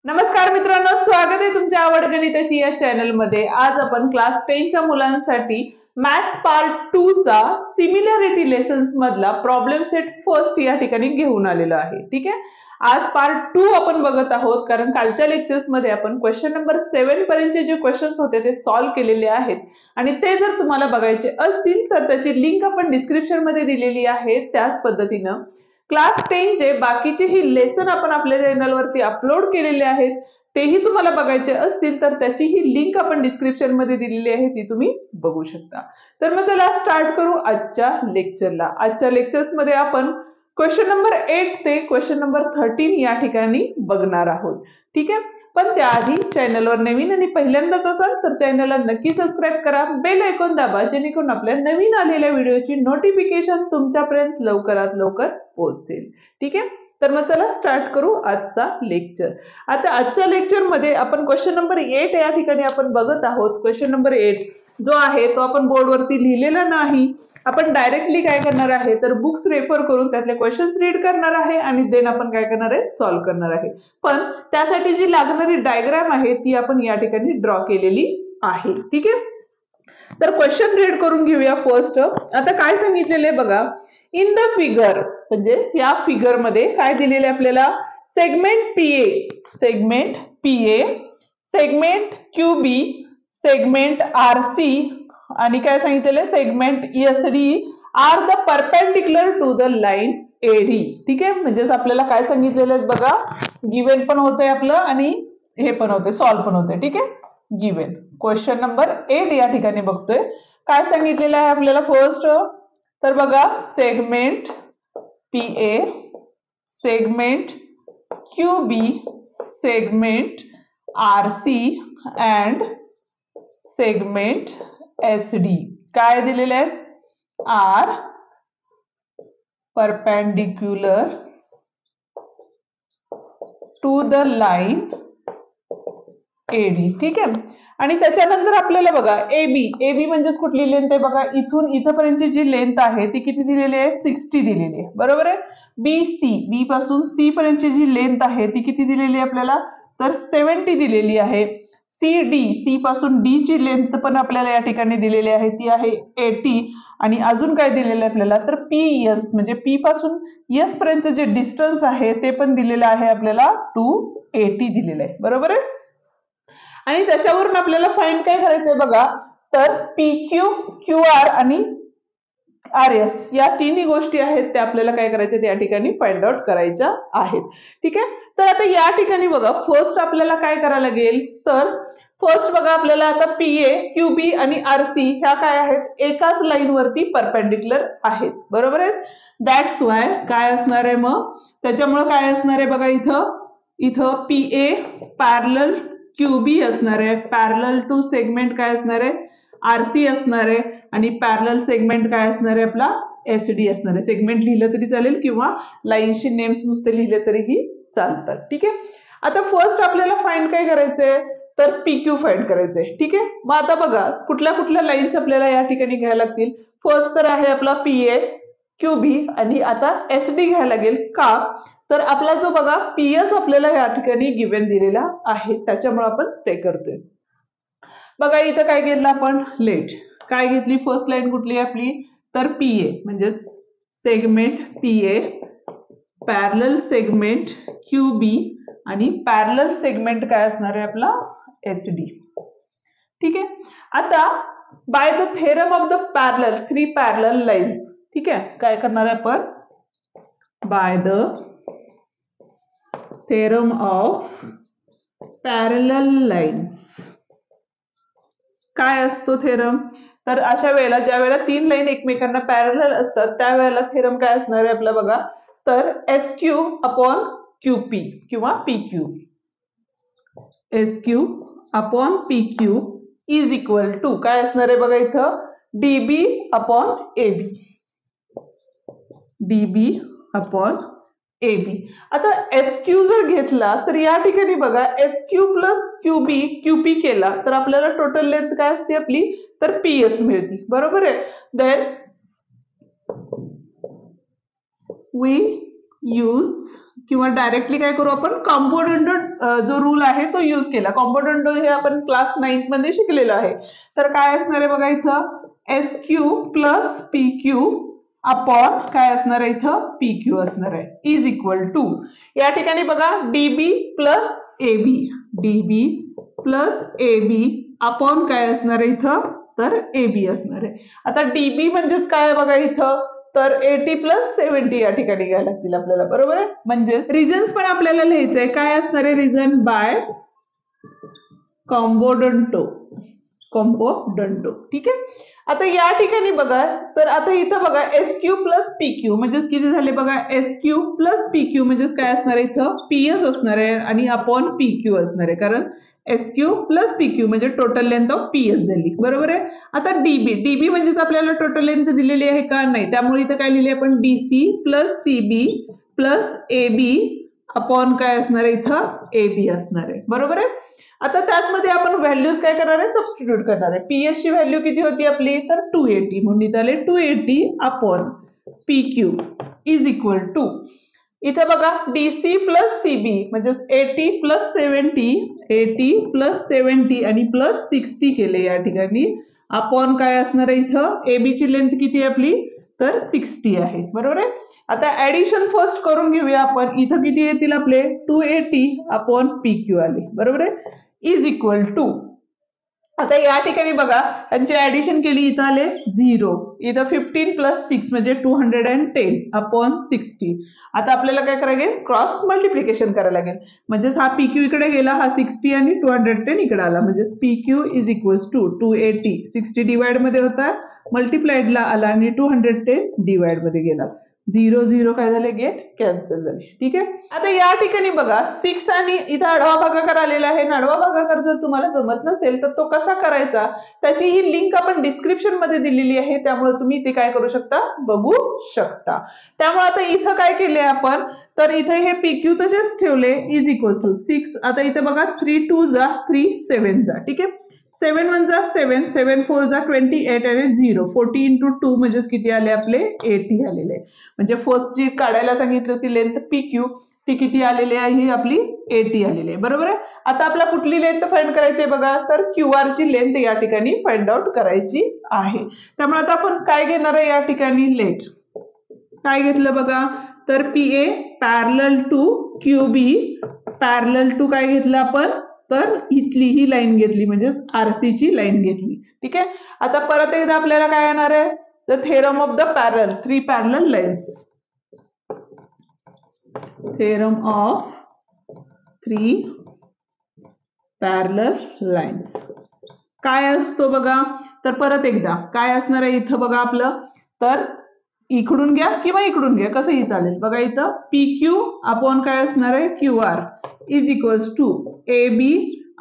नमस्कार मित्रांनो, स्वागत आहे तुमच्या आवड गणिताची या चॅनल मध्ये। आज आपण क्लास 10 च्या मुलांसाठी मॅथ्स पार्ट 2 चा सिमिलॅरिटी लेसन्स मधला प्रॉब्लेम सेट फर्स्ट या ठिकाणी घेऊन आलेलो आहे। ठीक आहे, आज पार्ट 2 आपण बघत आहोत, कारण कालच्या लेक्चर्स मध्ये आपण क्वेश्चन नंबर 7 पर्यंतचे जे क्वेश्चन्स होते ते सॉल्व्ह केलेले आहेत आणि ते जर तुम्हाला बघायचे असतील तर त्याची लिंक आपण डिस्क्रिप्शन मध्ये दिलेली आहे। त्याच पद्धतीने क्लास 10 चे बाकीचे ही लेसन आपण आपल्या चॅनल वरती अपलोड केलेले आहेत, तेही तुम्हाला बघायचे असतील तर त्याची ही लिंक आपण डिस्क्रिप्शन मध्ये दिलेली आहे, ती तुम्ही बघू शकता। तर मग चला स्टार्ट करू आजच्या लेक्चरला। आजच्या लेक्चर्स मध्ये आपण क्वेश्चन नंबर 8 ते क्वेश्चन नंबर 13 या ठिकाणी बघणार आहोत। ठीक आहे, पण त्याआधी चॅनलवर नवीन आणि पहिल्यांदाच असाल तर चॅनलला नक्की सबस्क्राइब करा, बेल आयकॉन दाबा, जेणेकरून आपल्या नवीन आलेल्या व्हिडिओची नोटिफिकेशन तुमच्यापर्यंत लवकरात लवकर पोहोचेल। ठीक आहे, तर मग चला स्टार्ट करू आजचा लेक्चर। आता आजच्या लेक्चर मध्ये आपण क्वेश्चन नंबर 8 या ठिकाणी आपण बघत आहोत। क्वेश्चन नंबर 8 जो आहे तो आपण बोर्डवरती लिहिलेला नाही, आपण डायरेक्टली काय करणार आहे तर बुक्स रेफर करून त्यातले क्वेश्चन्स रीड करणार आहे आणि देन आपण काय करणार आहे सॉल्व्ह करणार आहे। पण त्यासाठी जी लागणारी डायग्राम आहे ती आपण या ठिकाणी ड्रॉ केलेली आहे। ठीक आहे, तर क्वेश्चन रीड करून घेऊया फर्स्ट। आता काय सांगितलेले बघा, इन द फिगर, म्हणजे या फिगर मध्ये काय दिलेले आपल्याला, segment PA, segment QB, segment RC आणि काय सांगितलेलं segment SD are the perpendicular to the line AD. ठीक आहे, म्हणजे आपल्याला काय सांगितलेलं आहे बघा, गिव्हन पण होतंय आपलं आणि हे पण होते सॉल्व्ह पण होते। ठीक आहे, गिव्हन क्वेश्चन नंबर 8 या ठिकाणी बघतोय, काय सांगितलेलं आहे आपल्याला फर्स्ट, तर बघा segment PA, segment QB, segment RC and segment SD काय दिलेले आहेत, are perpendicular to the line AD. ठीक आहे, आणि त्याच्यानंतर आपल्याला बघा एबी म्हणजे कुठली लेंथ आहे बघा, इथून इथपर्यंतची जी लेंथ आहे ती किती दिलेली आहे, 60 दिलेली आहे, बरोबर आहे। बी पासून सी पर्यंतची जी लेंथ आहे ती किती दिलेली आहे आपल्याला, तर 70 दिलेली आहे। सी पासून डी ची लेंथ पण आपल्याला या ठिकाणी दिलेली आहे, ती आहे 80 आणि अजून काय दिलेलं आहे आपल्याला, तर पी एस म्हणजे पी पासून एस पर्यंत जे डिस्टन्स आहे ते पण दिलेलं आहे आपल्याला 280 दिलेलं आहे, बरोबर आहे। आणि त्याच्यावरून आपल्याला फाइंड काय करायचंय बघा, तर पी क्यू, क्यू आर आणि आर एस या तिन्ही गोष्टी आहेत त्या आपल्याला काय करायच्या या ठिकाणी फाइंड आउट करायच्या आहेत। ठीक आहे, तर आता या ठिकाणी बघा फर्स्ट आपल्याला काय करायला लागेल, तर फर्स्ट बघा आपल्याला आता पीए, क्यूबी आणि आरसी ह्या काय आहेत, एकाच लाईन वरती परपेंडिक्युलर आहेत, बरोबर आहे। दॅट्स वाय काय असणार आहे मग, त्याच्यामुळे काय असणार आहे बघा, इथं पीए पॅरलल क्यूबी असणार आहे, पॅरलल टू सेगमेंट काय असणार आहे, आरसी असणार आहे आणि पॅरलल सेगमेंट काय असणार आहे आपला, एसडी असणार आहे। सेगमेंट लिहिलं तरी चालेल किंवा लाईनशी नेम्स नुसते लिहिले तरीही चालतात। ठीक आहे, आता फर्स्ट आपल्याला फाइंड काय करायचंय, तर पीक्यू फाइंड करायचंय। ठीक आहे, मग आता बघा कुठल्या कुठल्या लाईन्स आपल्याला या ठिकाणी घ्यायला लागतील, फर्स्ट तर आहे आपला पीए, क्यूबी आणि आता एसडी घ्यायला लागेल, का तर आपला जो बघा पीएस आपल्याला या ठिकाणी गिव्हन दिलेला आहे, त्याच्यामुळे आपण ते करतोय। बघा इथं काय घेतलं आपण, लेट काय घेतली, फर्स्ट लाईन कुठली आहे आपली, तर पीए म्हणजे segment PA, parallel segment QB आणि पॅरलल सेगमेंट काय असणार आहे आपला, एसडी। ठीक आहे, आता by the theorem of the parallel 3 parallel lines, ठीक आहे, काय करणार आहे आपण, by the theorem of parallel lines, काय असतो थेरम, तर अशा वेळेला ज्या वेळेला 3 लाईन एकमेकांना पॅरलल असतात त्यावेळेला थेरम काय असणार आहे आपला बघा, तर S Q upon Q P किंवा P Q, S Q upon P Q is equal to काय असणार आहे बघा इथं, DB upon AB, DB upon AB. आता एस क्यू जर घेतला तर या ठिकाणी बघा S Q plus QB QP केला तर आपल्याला टोटल लेंथ काय असते आपली, तर पीएस मिळते, बरोबर आहे। देन we use किंवा डायरेक्टली काय करू आपण कॉम्पोनंट जो रूल आहे तो यूज केला. कॉम्पोनंट हे आपण क्लास 9 मध्ये शिकलेलो आहे. तर काय असणार आहे बघा इथं SQ प्लस PQ अपॉन काय असणार आहे इथं PQ असणार आहे इज इक्वल टू या ठिकाणी बघा DB प्लस AB अपॉन काय असणार आहे इथं तर AB असणार आहे. आता DB म्हणजेच काय बघा इथं तर 80 प्लस 70 या ठिकाणी घ्यायला लागतील आपल्याला. बरोबर आहे. म्हणजे रिझन्स पण आपल्याला लिहायचंय. काय असणार आहे रिझन बाय कॉम्पोनंटो. ठीक आहे. आता या ठिकाणी बघा तर आता इथं बघा SQ प्लस PQ म्हणजेच किती झाले बघा SQ प्लस PQ म्हणजेच काय असणार आहे इथं PS असणार आहे आणि अपॉन PQ असणार आहे कारण SQ प्लस PQ म्हणजे टोटल लेंथ ऑफ PS झाली. बरोबर आहे. आता DB म्हणजेच आपल्याला टोटल लेंथ दिलेली आहे का नाही त्यामुळे इथं काय लिहिले आपण DC plus CB plus AB upon काय असणार आहे इथं AB असणार आहे. बरोबर आहे. आता त्यातमध्ये आपण व्हॅल्यूज काय करणार आहे सबस्टिट्यूट करणार आहे. PS ची व्हॅल्यू किती होती आपली तर 280 म्हणून इथं आले 280 upon PQ is equal to इथं बघा DC प्लस CB म्हणजे 80 प्लस 70 आणि प्लस 60 केले या ठिकाणी अपॉन काय असणार आहे इथं AB ची लेंथ किती आहे आपली तर 60 आहे. बरोबर आहे. आता ऍडिशन फर्स्ट करून घेऊया आपण. इथं किती येतील आपले 280 अपॉन PQ आले. बरोबर आहे इज इक्वल टू आता या ठिकाणी बघा त्यांची ऍडिशन केली इथं आले 0 इथं 15 प्लस 6 म्हणजे 210 अपॉन 60. आता आपल्याला काय करायला लागेल क्रॉस मल्टिप्लिकेशन करायला लागेल म्हणजेच हा PQ इकडे गेला हा 60 आणि 210 इकडे आला म्हणजे PQ is equals to 280 60 divide मध्ये होता मल्टिप्लाइडला आला आणि 210 डिवाइड मध्ये गेला 0 0 काय झाले गेट कॅन्सल झाले. ठीक आहे. आता या ठिकाणी बघा 6 आणि इथं आडवा भागाकार आलेला आहे. आडवा भागाकार जर तुम्हाला जमत नसेल तर तो कसा करायचा त्याची ही लिंक आपण डिस्क्रिप्शन मध्ये दिलेली आहे त्यामुळे तुम्ही ते काय करू शकता बघू शकता. त्यामुळे आता इथं काय केले आपण तर इथे हे PQ तसेच ठेवले इज इक्वल्स टू 6. आता इथे बघा 3 2 जा 3 7 जा. ठीक आहे. 7 1 जा 7 7 4 जा 28 आणि 0 40 इंटू 2 म्हणजेच किती आले आपले 80 आलेले म्हणजे फर्स्ट जी काढायला सांगितली होती लेंथ PQ ती किती आलेली आहे ही आपली 80 आलेली आहे. बरोबर आहे. आता आपला कुठली लेंथ फाइंड करायची आहे बघा तर QR ची लेंथ या ठिकाणी फाइंड आउट करायची आहे. त्यामुळे आता आपण काय घेणार आहे या ठिकाणी लेट काय घेतलं बघा तर PA parallel to QB parallel to काय घेतलं आपण तर इथली ही लाईन घेतली म्हणजे RC ची लाईन घेतली. ठीक आहे. आता परत एकदा आपल्याला काय येणार आहे द थेरम ऑफ द पॅरल 3 parallel lines. Theorem of 3 parallel lines काय असतो बघा तर परत एकदा काय असणार आहे इथं बघा आपलं तर इकडून घ्या किंवा इकडून घ्या कसंही चालेल. बघा इथं PQ अपॉन काय असणार आहे QR is equals to AB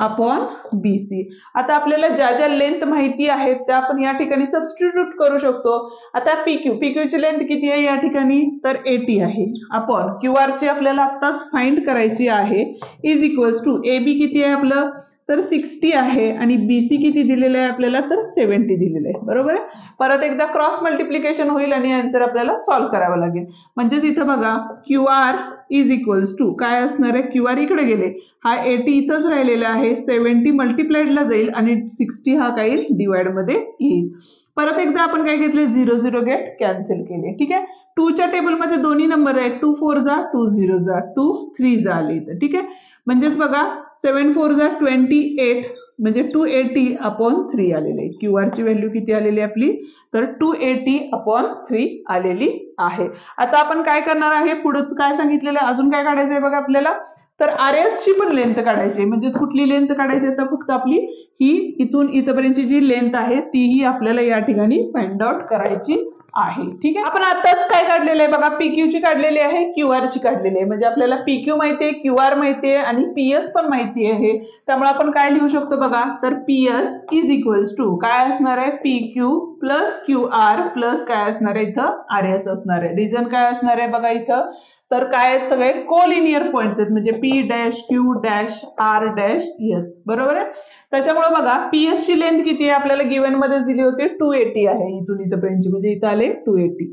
upon BC. आता आपल्याला ज्या ज्या लेंथ माहिती आहेत त्या आपण या ठिकाणी सबस्टिट्यूट करू शकतो. आता PQ ची लेंथ किती आहे या ठिकाणी तर 80 आहे अपॉन QR ची आपल्याला आत्ताच फाइंड करायची आहे इज इक्वल्स टू AB किती आहे आपलं तर 60 आहे आणि BC किती दिलेलं आहे आपल्याला तर 70 दिलेलं आहे. बरोबर आहे. परत एकदा क्रॉस मल्टिप्लिकेशन होईल आणि आन्सर आपल्याला सॉल्व्ह करावं लागेल. म्हणजेच इथं बघा QR इज इक्वल्स टू काय असणार आहे QR इकडे गेले हा 80 इथंच राहिलेला आहे 70 मल्टिप्लाइडला जाईल आणि 60 हा काय डिवाइड मध्ये येईल. परत एकदा आपण काय घेतले 0 0 गेट कॅन्सल केले. ठीक आहे. 2 च्या टेबल मध्ये दोन्ही नंबर आहेत 2 4 जा 2 0 जा 2 3 जा आले इथं. ठीक आहे. म्हणजेच बघा 7 4 जा 28 म्हणजे 280 अपॉन 3 आलेले आहे. QR ची व्हॅल्यू किती आलेली आपली तर 280 अपॉन 3 आलेली आहे. आता आपण काय करणार आहे पुढे काय सांगितलेलं अजून काय काढायचं आहे बघा आपल्याला तर RS ची पण लेंथ काढायची म्हणजे कुठली लेंथ काढायची तर फक्त आपली ही इथून इथपर्यंतची जी लेंथ आहे तीही आपल्याला या ठिकाणी फाइंड आउट करायची आहे. ठीक आहे. आपण आताच काय काढलेलं आहे बघा PQ ची काढलेली आहे QR ची काढलेली आहे म्हणजे आपल्याला PQ माहिती आहे QR माहिती आहे आणि PS पण माहिती आहे. त्यामुळे आपण काय लिहू शकतो बघा तर PS इज इक्वल्स टू काय असणार आहे PQ प्लस QR प्लस काय असणार आहे इथं RS असणार आहे. रिझन काय असणार आहे बघा इथं तर काय आहेत सगळे कोलिनियर पॉइंट्स आहेत म्हणजे P dash Q dash R dash S. बरोबर आहे. त्याच्यामुळे बघा PS ची लेंथ किती आहे आपल्याला गिवन मध्ये दिली होती 280 आहे इथून इथपर्यंत म्हणजे इथं आले 280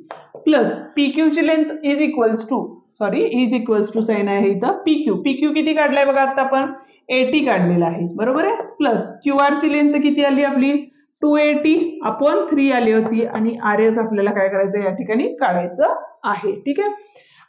प्लस PQ ची length is equals to sorry is equals to sign आहे इथं PQ. PQ किती काढलाय बघा आता आपण 80 काढलेला आहे बरोबर आहे. प्लस QR ची लेंथ किती आली आपली 280/3 आली होती आणि RS आपल्याला काय करायचं या ठिकाणी काढायचं आहे. ठीक आहे.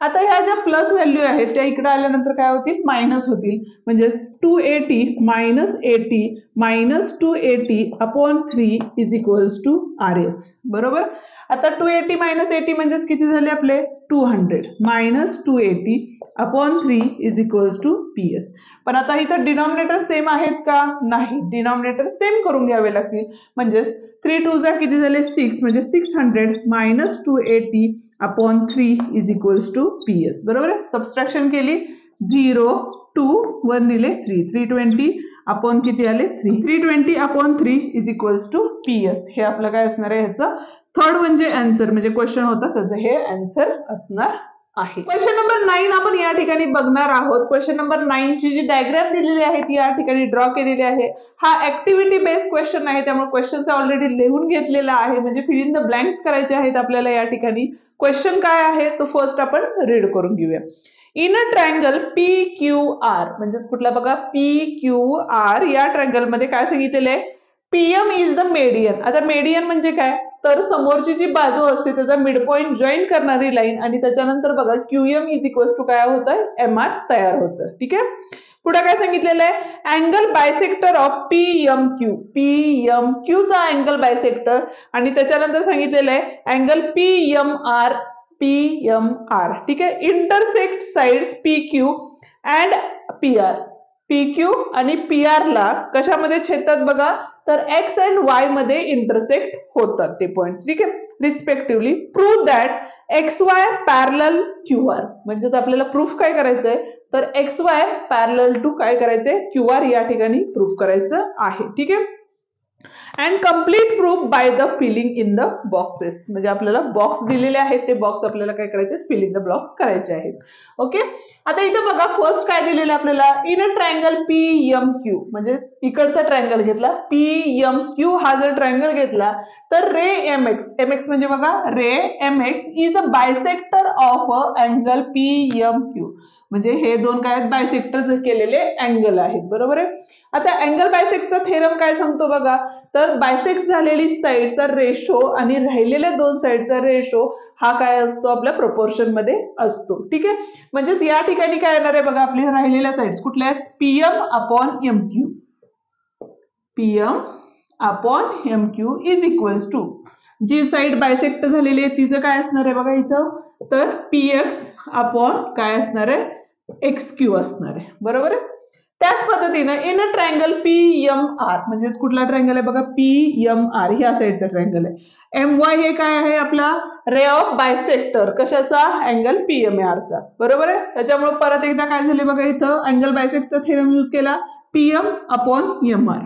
आता ह्या ज्या प्लस व्हॅल्यू आहेत त्या इकडे आल्यानंतर काय होतील मायनस होतील म्हणजे 280 minus 80 minus 280/3 is equals to RS बरोबर. आता 280 मायनस 80 म्हणजेच किती झाले आपले 200 minus 280/3 is equals to PS. पण आता इथं डिनॉमिनेटर सेम आहेत का नाही डिनॉमिनेटर सेम करून घ्यावे लागतील म्हणजेच 3 2 जा किती झाले 6 म्हणजे 600 minus 280/3 is equals to PS बरोबर आहे. सबस्ट्रॅक्शन केली 0 2 1 दिले 3 320 अपॉन किती आले 3 320/3 इज इक्वल्स टू PS. हे आपलं काय असणार आहे ह्याचं थर्ड म्हणजे आन्सर म्हणजे क्वेश्चन होता त्याचं हे आन्सर असणार आहे. क्वेश्चन नंबर 9 आपण या ठिकाणी बघणार आहोत. क्वेश्चन नंबर 9 ची जी डायग्राम दिलेली आहे ती या ठिकाणी ड्रॉ केलेली आहे. हा ऍक्टिव्हिटी बेस्ड क्वेश्चन आहे त्यामुळे क्वेश्चन ऑलरेडी लिहून घेतलेला आहे म्हणजे फिल इन द ब्लँक्स करायचे आहेत आपल्याला या ठिकाणी. क्वेश्चन काय आहे तो फर्स्ट आपण रीड करून घेऊया. इन अ ट्रायंगल PQR म्हणजेच कुठला बघा PQR या ट्रायंगल मध्ये काय सांगितलेलं आहे PM इज द मेडियन. आता मेडियन म्हणजे काय तर समोरची जी बाजू असते त्याचा मिड पॉइंट जॉईन करणारी लाईन आणि त्याच्यानंतर बघा QM इज इक्वल्स टू काय होतं MR तयार होतं. ठीक आहे. पुढे काय सांगितलेलं आहे angle bisector of PMQ. PMQ चा अँगल बायसेक्टर आणि त्याच्यानंतर सांगितलेलं आहे अँगल PMR. ठीक आहे. Intersect sides PQ and PR. PQ आणि PR ला कशामध्ये छेदतात बघा तर X अँड Y मध्ये इंटरसेक्ट होतात ते पॉइंट्स. ठीक आहे. Respectively prove that XY parallel QR म्हणजेच आपल्याला प्रूफ काय करायचंय तर XY पॅरलल टू काय करायचंय QR या ठिकाणी प्रूफ करायचं आहे. ठीक आहे. And complete proof by the feeling in the boxes म्हणजे आपल्याला बॉक्स दिलेले आहेत ते बॉक्स आपल्याला काय करायचे फिल इन द ब्लॉक्स करायचे आहेत. ओके. आता इथे बघा फर्स्ट काय दिलेलं आपल्याला इन अ ट्रायंगल PMQ म्हणजे इकडचा ट्रायंगल घेतला PMQ हा जर ट्रायंगल घेतला तर रे MX म्हणजे बघा रे MX is a bisector of a angle PMQ म्हणजे हे दोन काय आहेत बायसेक्टर केलेले अँगल आहेत बरोबर आहे. आता अँगल बायसेक्टचा थेरम काय सांगतो बघा तर बायसेक्ट झालेली साइडचा रेशो आणि राहिलेल्या दोन साइडचा रेशो हा काय असतो आपल्या प्रोपोर्शन मध्ये असतो. ठीक आहे. म्हणजेच या ठिकाणी काय येणार आहे बघा आपल्या राहिलेल्या साइड्स कुठल्या आहेत PM/MQ. PM/MQ is equals to जी साइड बायसेक्ट झालेली आहे तिचं काय असणार आहे बघा इथं तर PX अपॉन काय असणार आहे XQ असणार आहे बरोबर आहे. त्याच पद्धतीने इन अ ट्रायंगल PMR म्हणजेच कुठला ट्रायंगल आहे बघा PMR ह्या साइडचा ट्रायंगल आहे. MY हे काय आहे आपला रे ऑफ बायसेक्टर कशाचा अँगल PMR चा बरोबर आहे. त्याच्यामुळे परत एकदा काय झाले बघा इथं अँगल बायसेक्टचा थेरम यूज केला PM/MR.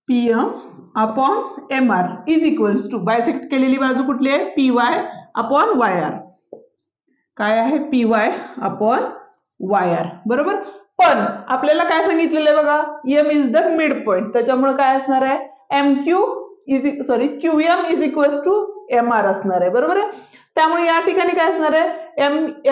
PM/MR is equals to bisect केलेली बाजू कुठली आहे PY/YR काय आहे PY/YR बरोबर. पण आपल्याला काय सांगितलेलं आहे बघा M is the mid point त्याच्यामुळे काय असणार आहे QM is equals to MR असणार आहे बरोबर आहे. त्यामुळे या ठिकाणी काय असणार आहे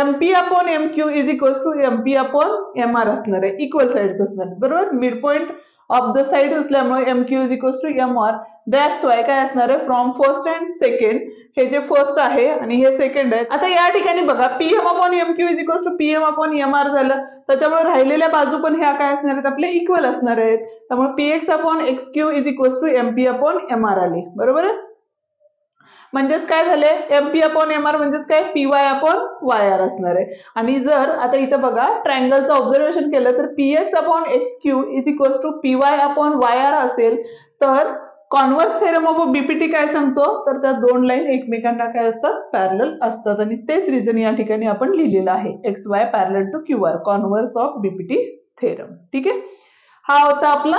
MP/MQ is equals to MP/MR असणार आहे इक्वल साइड्स असणार बरोबर. Mid point of the side असल्यामुळे MQ is equals to MR. That's why काय असणार आहे फ्रॉम फर्स्ट अँड सेकंड हे जे फर्स्ट आहे आणि हे सेकंड आहे. आता या ठिकाणी बघा PM/MQ is equals to PM/MR झालं त्याच्यामुळे राहिलेल्या बाजू पण ह्या काय असणार आहेत आपले इक्वल असणार आहेत त्यामुळे PX/XQ is equals to MP/MR आले बरोबर आहे. म्हणजेच काय झाले MP/MR म्हणजेच काय PY/YR असणार आहे. आणि जर आता इथं बघा ट्रायंगलचं ऑब्झर्वेशन केलं तर PX/XQ is equals to PY/YR असेल तर कॉन्व्हर्स थेरम ऑफ BPT काय सांगतो तर त्या दोन लाईन एकमेकांना काय असतात पॅरलल असतात आणि तेच रिझन या ठिकाणी आपण लिहिलेलं आहे XY parallel to QR converse of BPT theorem. ठीक आहे. हा होता आपला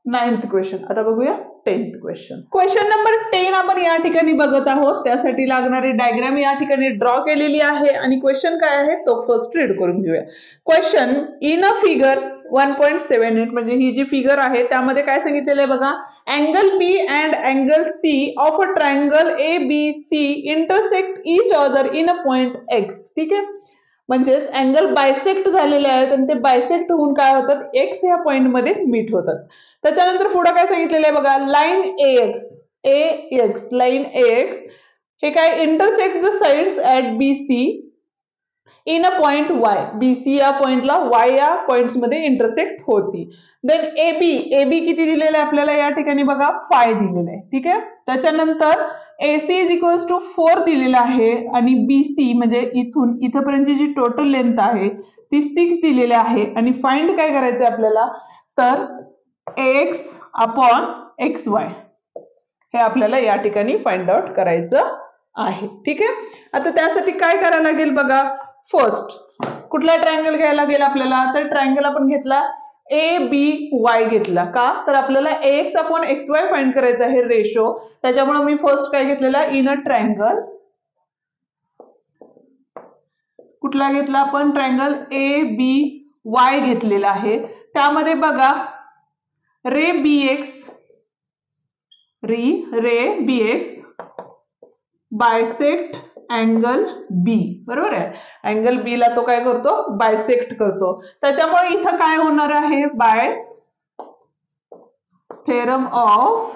9th क्वेश्चन. आता बघूया 10th क्वेश्चन. क्वेश्चन नंबर 10 आपण या ठिकाणी बघत आहोत. त्यासाठी लागणारी डायग्राम या ठिकाणी ड्रॉ केलेली आहे आणि क्वेश्चन काय आहे तो फर्स्ट रीड करून घेऊया. क्वेश्चन इन अ फिगर 1.78 म्हणजे ही जी फिगर आहे त्यामध्ये काय सांगितलेलं आहे बघा. Angle B and angle C of a triangle ABC intersect each other in a point X. ठीक आहे, म्हणजेच अँगल बायसेक्ट झालेले आहेत आणि ते बायसेक्ट होऊन काय होतात एक्स या पॉइंट मध्ये मीट होतात. त्याच्यानंतर पुढे काय सांगितलेलं आहे बघा. लाईन AX लाईन AX हे काय intersect the sides at BC in a point Y. BC या पॉइंटला Y या पॉइंट्स मध्ये इंटरसेक्ट होती. देन AB किती दिलेलं आहे आपल्याला या ठिकाणी बघा 5 दिलेलं आहे. ठीक आहे, त्याच्यानंतर AC इज इक्वल्स टू 4 दिलेला आहे आणि BC म्हणजे इथून इथपर्यंतची जी टोटल लेंथ आहे ती 6 दिलेली आहे आणि फाइंड काय करायचं आपल्याला तर AX अपॉन XY हे आपल्याला या ठिकाणी फाइंड आउट करायचं आहे. ठीक आहे, आता त्यासाठी काय करायला लागेल बघा. फर्स्ट कुठला ट्रायंगल घ्यायला लागेल आपल्याला तर ट्रायंगल आपण घेतला ABY घेतला का तर आपल्याला AX अपॉन XY फाइंड करायचा आहे रेशो. त्याच्यामुळे मी फर्स्ट काय घेतलेला इन अ ट्रायंगल. कुठला घेतला आपण ट्रायंगल ABY घेतलेला आहे. त्यामध्ये बघा रे BX बायसेक्ट अँगल B. बरोबर आहे, अँगल B ला तो काय करतो बायसेक्ट करतो. त्याच्यामुळे इथं काय होणार आहे by theorem of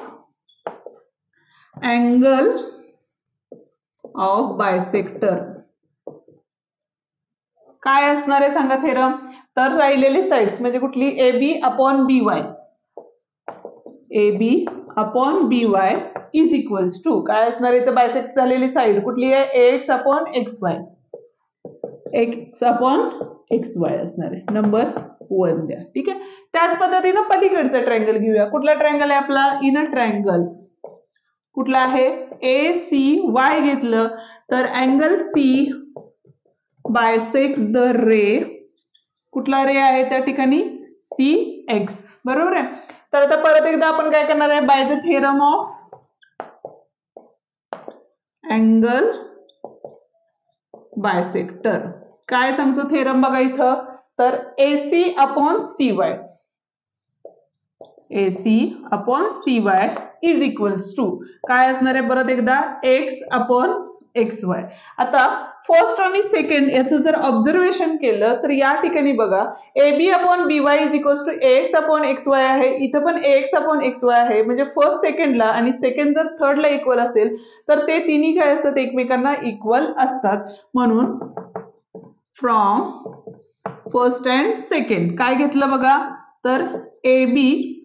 angle of bisector काय असणार आहे सांगा थेरम. तर राहिलेली साइड्स म्हणजे कुठली AB upon BY is equals to काय असणार आहे तर बायसेक्ट झालेली साइड कुठली आहे AX अपॉन XY असणार आहे. नंबर 1 द्या. ठीक आहे, त्याच पद्धतीने पलीकडचा ट्रायंगल घेऊया. कुठला ट्रायंगल आहे आपला इन अ ट्रायंगल. कुठला आहे ACY घेतलं तर अँगल C बायसेक्ट द रे. कुठला रे आहे त्या ठिकाणी CX. बरोबर आहे, तर आता परत एकदा आपण काय करणार आहे by the theorem of angle bisector काय सांगतो थेरम बघा इथं तर AC upon CY is equals to काय असणार आहे परत एकदा X अपॉन XY. आता फर्स्ट आणि सेकंड याचं जर ऑब्झर्वेशन केलं तर या ठिकाणी बघा AB upon BY is equals to AX upon XY आहे. इथं पण AX अपॉन XY आहे. म्हणजे फर्स्ट सेकंडला आणि सेकंड जर थर्डला इक्वल असेल तर ते तिन्ही काय असतात एकमेकांना इक्वल असतात. म्हणून फ्रॉम फर्स्ट अँड सेकंड काय घेतलं बघा तर AB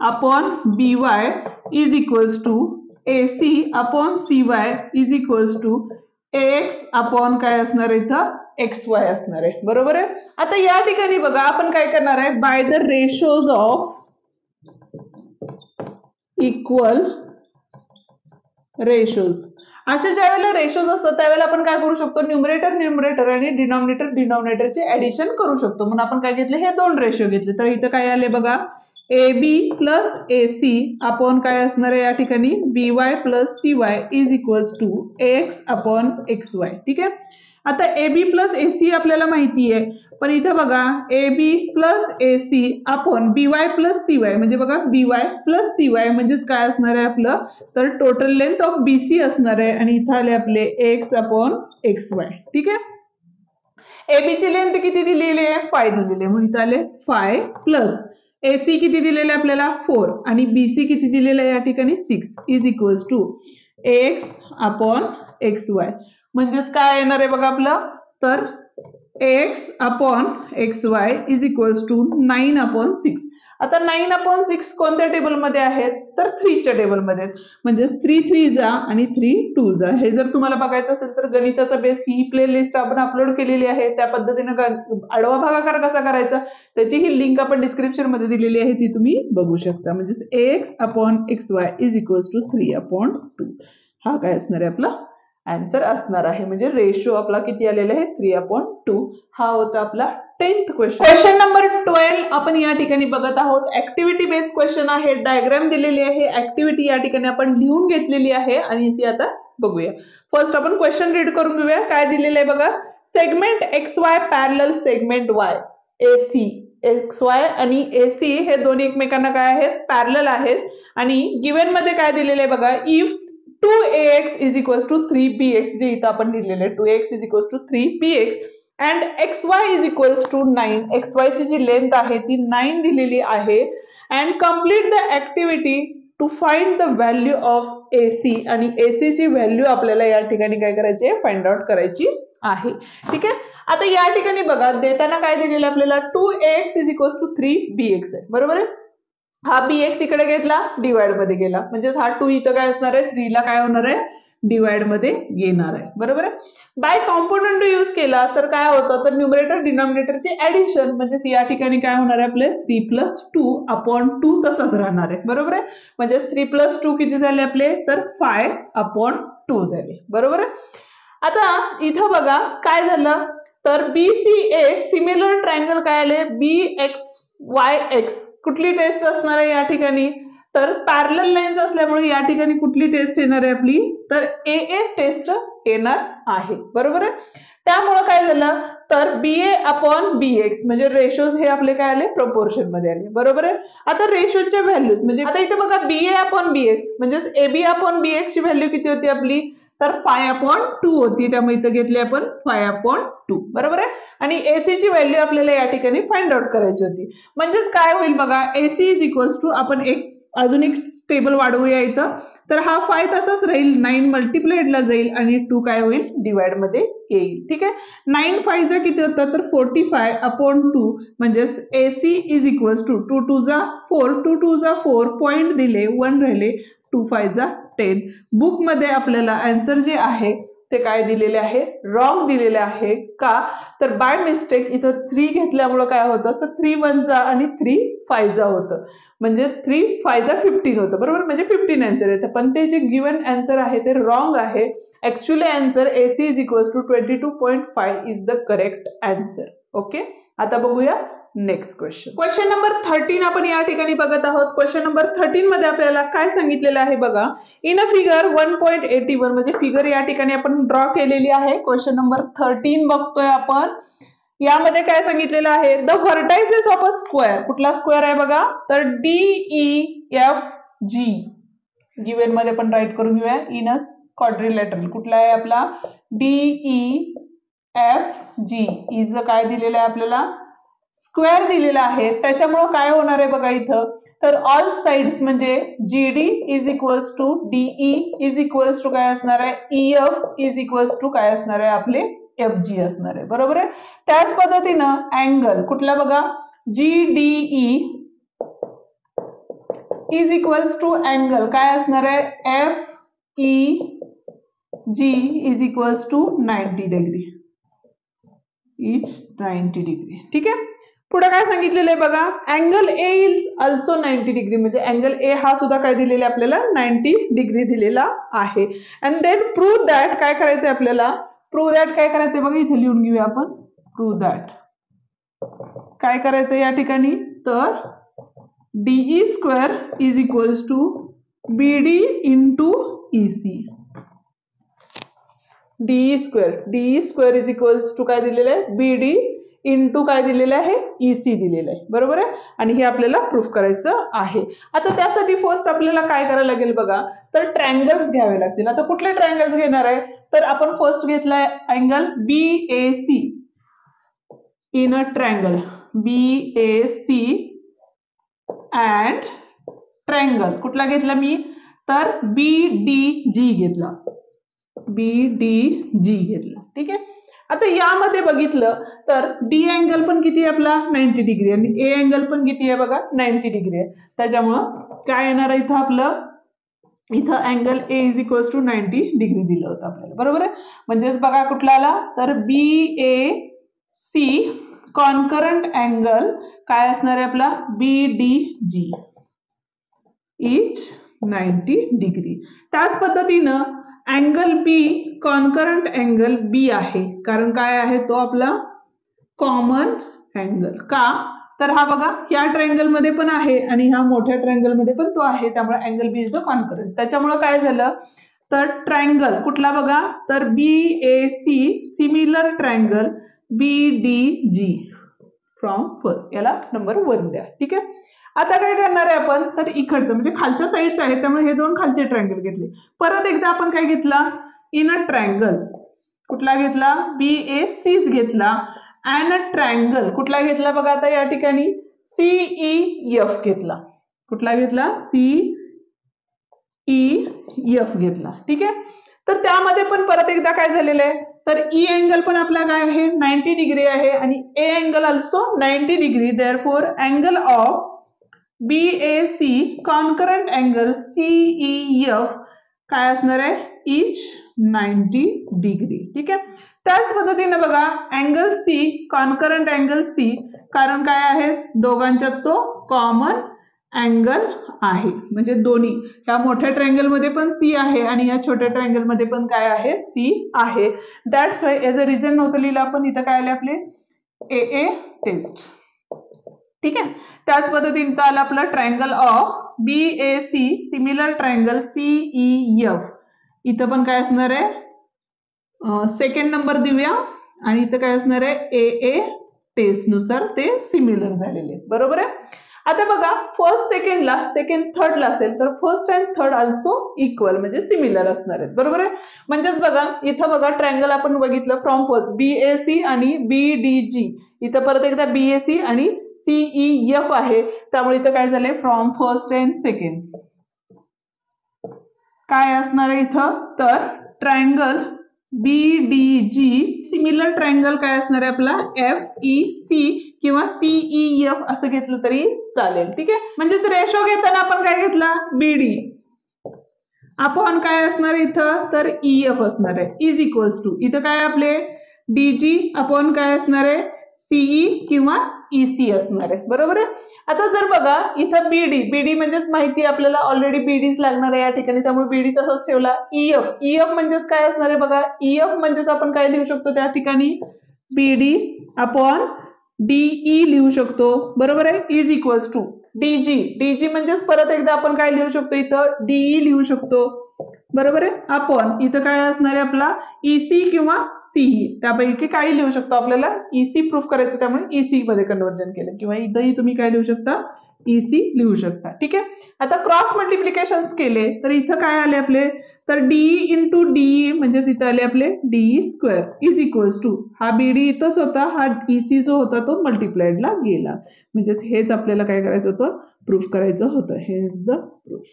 upon BY is equals to AC upon CY is equals to AX upon काय असणार आहे इथं XY असणार आहे. बरोबर आहे, आता या ठिकाणी बघा आपण काय करणार आहे by the ratios of equal ratios. अशा ज्या वेळेला रेशोज असतात त्यावेळेला आपण काय करू शकतो न्यूमरेटर आणि डिनॉमिनेटरचे ऍडिशन करू शकतो. म्हणून आपण काय घेतले हे दोन रेशो घेतले. तर इथं काय आले बघा AB प्लस AC अपॉन काय असणार आहे या ठिकाणी BY plus CY is equals to AX upon XY. ठीक आहे, आता AB प्लस AC आपल्याला माहिती आहे पण इथं बघा AB plus AC upon BY plus CY म्हणजे बघा BY प्लस CY म्हणजेच काय असणार आहे आपलं तर टोटल लेंथ ऑफ BC असणार आहे आणि इथं आले आपले AX अपॉन XY. ठीक आहे, AB ची लेंथ किती दिलेली आहे 5 दिलेली आहे म्हणून इथं आले 5 प्लस AC किती दिलेलं आहे आपल्याला 4 आणि BC किती दिलेलं आहे या ठिकाणी 6 is equals to AX upon XY. म्हणजेच काय येणार आहे बघा आपलं तर AX upon XY is equals to 9 upon 6. आता 9 अपॉन 6 कोणत्या टेबलमध्ये आहेत तर 3 च्या टेबलमध्ये आहेत. म्हणजे 3 3 जा आणि 3 2 जा. हे जर तुम्हाला बघायचं असेल तर गणिताचा बेस ही प्लेलिस्ट आपण अपलोड केलेली आहे. त्या पद्धतीने आडवा भागाकार कसा करायचा त्याची ही लिंक आपण डिस्क्रिप्शन मध्ये दिलेली आहे ती तुम्ही बघू शकता. म्हणजे AX upon XY is equals to 3 upon 2 हा काय असणार आहे आपला आन्सर असणार आहे. म्हणजे रेशो आपला किती आलेला आहे 3 अपॉन 2 हा होता आपला 10th क्वेश्चन नंबर 12 आपण या ठिकाणी बघत आहोत. ऍक्टिव्हिटी बेस्ड क्वेश्चन आहे. डायग्राम दिलेली आहे. ऍक्टिव्हिटी या ठिकाणी आपण लिहून घेतलेली आहे आणि ती आता बघूया. फर्स्ट आपण क्वेश्चन रीड करून घेऊया. काय दिलेलं आहे बघा. Segment XY parallel segment Y AC XY आणि AC हे दोन्ही एकमेकांना काय आहेत, पॅरलल आहेत. आणि गिवन मध्ये काय दिलेलं आहे बघा. If 2AX is equals to 3BX जे इथं आपण लिहिलेलं आहे 2AX is equals to 3BX and XY is equals to 9. XY ची जी लेंथ आहे ती 9 दिलेली आहे. and complete the activity to find the value of AC आणि AC ची व्हॅल्यू आपल्याला या ठिकाणी काय करायची आहे, फाइंड आउट करायची आहे. ठीक आहे. आता या ठिकाणी बघा देताना काय दिलेलं आपल्याला 2AX is equals to 3BX आहे. बरोबर आहे. हा BX इकडे घेतला डिवाइड मध्ये गेला म्हणजे हा 2 इथं काय असणार आहे 3 ला काय होणार आहे डिवाइड मध्ये येणार आहे. बरोबर आहे. बाय कॉम्पोनंट यूज केला तर काय होतं तर न्यूमरेटर डिनॉमिनेटरची ऍडिशन म्हणजे या ठिकाणी काय होणार आहे आपले 3+2 अपॉन 2 तसंच राहणार आहे. बरोबर आहे. म्हणजे 3+2 किती झाले आपले तर 5/2 झाले. बरोबर आहे. आता इथं बघा काय झालं तर BCA सिमिलर ट्रायंगल काय आले BXYX कुठली टेस्ट असणार आहे या ठिकाणी तर पॅरलल लाईन्स असल्यामुळे या ठिकाणी कुठली टेस्ट येणार आहे आपली तर AA टेस्ट येणार आहे. बरोबर आहे. त्यामुळे काय झालं तर BA अपॉन BX म्हणजे रेशोज हे आपले काय आले प्रपोर्शन मध्ये आले. बरोबर आहे. आता रेशोच्या व्हॅल्यूज म्हणजे आता इथे बघा BA अपॉन BX म्हणजे AB अपॉन BX ची व्हॅल्यू किती होती आपली तर 5/2 होती. त्यामुळे इथं घेतली आपण 5/2. बरोबर आहे. आणि AC ची व्हॅल्यू आपल्याला या ठिकाणी फाइंड आउट करायची होती. म्हणजेच काय होईल बघा AC इज इक्वल्स टू आपण अजून एक टेबल वाढवूया इथं तर हा 5 तसाच राहील 9 मल्टिप्लाइडला जाईल आणि 2 काय होईल डिवाइड मध्ये येईल. ठीक आहे. 9 5 चा किती होतं तर 45/2 म्हणजेच AC इज इक्वल्स टू 2 2 जा 4 2 2 जा 4 पॉइंट दिले 1 राहिले 2 5 जा 10. बुक मध्ये आपल्याला आन्सर जे आहे ते काय दिलेले आहे रॉंग दिलेले आहे. का तर बाय मिस्टेक इथं 3 घेतल्यामुळे काय होतं तर 3 1 जा आणि 3 5 जा होतं म्हणजे 3 5 जा 15 होतं. बरोबर म्हणजे 15 आन्सर येतं पण ते जे गिवन आन्सर आहे ते रॉंग आहे. Actually answer AC is equals to 22.5 is the correct answer. Okay. आता बघूया नेक्स्ट क्वेश्चन नंबर 13 आपण या ठिकाणी बघत आहोत. क्वेश्चन नंबर 13 मध्ये आपल्याला काय सांगितलेलं आहे बघा. इन अ फिगर 1.81 म्हणजे फिगर या ठिकाणी आपण ड्रॉ केलेली आहे. क्वेश्चन नंबर 13 बघतोय आपण. यामध्ये काय सांगितलेलं आहे the vertices of a square कुठला स्क्वेअर आहे बघा तर DEFG गिवन मध्ये आपण राईट करून घेऊया इन अ क्वाड्रिलॅटरल कुठला आहे आपला DEFG इज काय दिलेलं आहे आपल्याला स्क्वेअर दिलेला आहे. त्याच्यामुळे काय होणार आहे बघा इथं तर ऑल साइड्स म्हणजे GD is equals to DE is equals to काय असणार आहे EF इज इक्वल्स टू काय असणार आहे आपले FG असणार आहे. बरोबर आहे. त्याच पद्धतीनं अँगल कुठला बघा GDE is equals to angle काय असणार आहे FEG is equals to 90 degree each 90 degree. ठीक आहे. पुढे काय सांगितलेलं आहे बघा angle A is also 90 degree म्हणजे अँगल A हा सुद्धा काय दिलेला आपल्याला 90 डिग्री दिलेला आहे. अँड देन प्रूव्ह दॅट काय करायचंय आपल्याला प्रूव्ह दॅट काय करायचंय बघा इथे लिहून घेऊया आपण प्रूव्ह दॅट काय करायचं या ठिकाणी तर DE square is equals to BD into EC. DE square is equals to काय दिलेलं आहे BD इंटू काय दिलेलं आहे EC दिलेलं आहे. बरोबर आहे. आणि हे आपल्याला प्रूफ करायचं आहे. आता त्यासाठी फर्स्ट आपल्याला काय करायला लागेल बघा तर ट्रायंगल्स घ्यावे लागतील. आता कुठले ट्रायंगल्स घेणार आहे तर आपण फर्स्ट घेतलाय angle BAC in a triangle BAC and triangle कुठला घेतला मी तर BDG घेतला BDG घेतला. ठीक आहे. आता यामध्ये बघितलं तर D अँगल पण किती आहे आपला 90 डिग्री आणि A अँगल पण किती आहे बघा 90 डिग्री आहे. त्याच्यामुळं काय येणार आहे इथं आपलं इथं angle A is equals to 90 degree दिलं होतं आपल्याला. बरोबर आहे. म्हणजेच बघा कुठला आला तर BAC कॉन्करंट अँगल काय असणार आहे आपला BDG इच 90 डिग्री. त्याच पद्धतीनं angle B concurrent angle B आहे कारण काय आहे तो आपला कॉमन अँगल का, तर हा बघा या ट्रायंगल मध्ये पण आहे आणि ह्या मोठ्या ट्रायंगल मध्ये पण तो आहे, त्यामुळे angle B is the concurrent. त्याच्यामुळे काय झालं, तर ट्रायंगल कुठला बघा, तर BAC similar triangle BDG from first, याला नंबर 1 द्या. ठीक आहे. आता काय करणार आहे आपण, तर इकडचं म्हणजे खालच्या साईड्स आहेत त्यामुळे हे दोन खालचे ट्रायंगल घेतले. परत एकदा आपण काय घेतला, इन अ ट्रायंगल कुठला घेतला, BAC घेतला, अँड अ ट्रायंगल कुठला घेतला बघा, आता या ठिकाणी CEF घेतला. कुठला घेतला, CEF घेतला. ठीक आहे. तर त्यामध्ये पण परत एकदा काय झालेलं आहे, तर E अँगल पण आपला काय आहे 90 डिग्री आहे आणि A angle also 90 degree. Therefore angle of BAC concurrent angle CEF काय असणार आहे, इच 90 डिग्री. ठीक आहे. त्याच पद्धतीने बघा angle C concurrent angle C, कारण काय आहे दोघांच्यात तो कॉमन अँगल आहे, म्हणजे दोन्ही ह्या मोठ्या ट्रायंगल मध्ये पण C आहे आणि या छोट्या ट्रायंगल मध्ये पण काय आहे, C आहे. That's why as a reason नव्हतं लिहिलं आपण, इथं काय आले आपले AA टेस्ट. ठीक आहे. त्याच पद्धतीने आलं आपलं triangle of BAC similar triangle CEF, इथं पण काय असणार आहे, सेकंड नंबर देऊया आणि इथं काय असणार आहे AA टेस्ट नुसार ते सिमिलर झालेले. बरोबर आहे. आता बघा फर्स्ट सेकंडला, सेकंड थर्डला असेल तर first and third also equal म्हणजे सिमिलर असणार आहेत. बरोबर आहे. म्हणजेच बघा इथं बघा ट्रायंगल आपण बघितलं फ्रॉम फर्स्ट BAC आणि BDG, इथं परत एकदा BAC आणि CEF आहे, त्यामुळे इथं काय झालंय फ्रॉम फर्स्ट अँड सेकंड काय असणार आहे इथं, तर ट्रायंगल BDG सिमिलर ट्रायंगल काय असणार आहे आपला FEC किंवा CEF असं घेतलं तरी चालेल. ठीक आहे. म्हणजेच रेशो घेताना आपण काय घेतला, BD आपण काय असणार इथं, तर EF असणार आहे इज इक्वल्स टू, इथं काय आपले DG आपण काय असणार आहे CE किंवा EC असणार आहे. बरोबर आहे. आता जर बघा इथं BD म्हणजेच माहिती आपल्याला ऑलरेडी BDच लागणार आहे या ठिकाणी, त्यामुळे BD तसंच ठेवला. EF म्हणजेच काय असणार आहे बघा, EF म्हणजेच आपण काय लिहू शकतो त्या ठिकाणी BD अपॉन DE लिहू शकतो. बरोबर आहे. इज इक्वल्स टू DG म्हणजेच परत एकदा आपण काय लिहू शकतो इथं DE लिहू शकतो. बरोबर आहे. आपण इथं काय असणार आहे आपला EC किंवा CE, त्यापैकी काही लिहू शकतो, आपल्याला EC प्रूफ करायचं त्यामुळे EC मध्ये कन्वर्जन केलं, किंवा इथंही तुम्ही काय लिहू शकता EC लिहू शकता. ठीक आहे. आता क्रॉस मल्टिप्लिकेशन केले तर इथं काय आले आपले, तर DE इंटू DE म्हणजेच इथं आले आपले DE square is equals to, हा BD इथंच होता, हा EC जो होता तो मल्टिप्लाइडला गेला, म्हणजेच हेच आपल्याला काय करायचं होतं, प्रूफ करायचं होतं. हे इज द प्रूफ.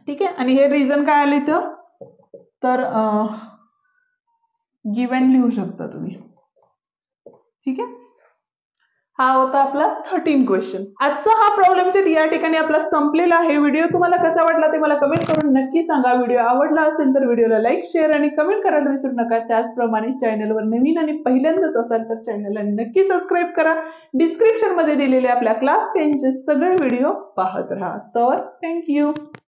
ठीक आहे. आणि हे रिझन काय आले इथं, तर गिव्हन लिहू शकता तुम्ही. ठीक आहे. हा होता आपला 13 क्वेश्चन. आजचा हा प्रॉब्लेम सेट या ठिकाणी आपला संपलेला आहे. व्हिडिओ तुम्हाला कसा वाटला ते मला कमेंट करून नक्की सांगा. व्हिडिओ आवडला असेल तर व्हिडिओला लाईक, शेअर आणि कमेंट करायला विसरू नका. त्याचप्रमाणे चॅनलवर नवीन आणि पहिल्यांदाच असाल तर चॅनलला नक्की सबस्क्राईब करा. डिस्क्रिप्शन मध्ये दिलेले आपल्या क्लास 10 चे सगळे व्हिडिओ पाहत राहा. तर थँक्यू.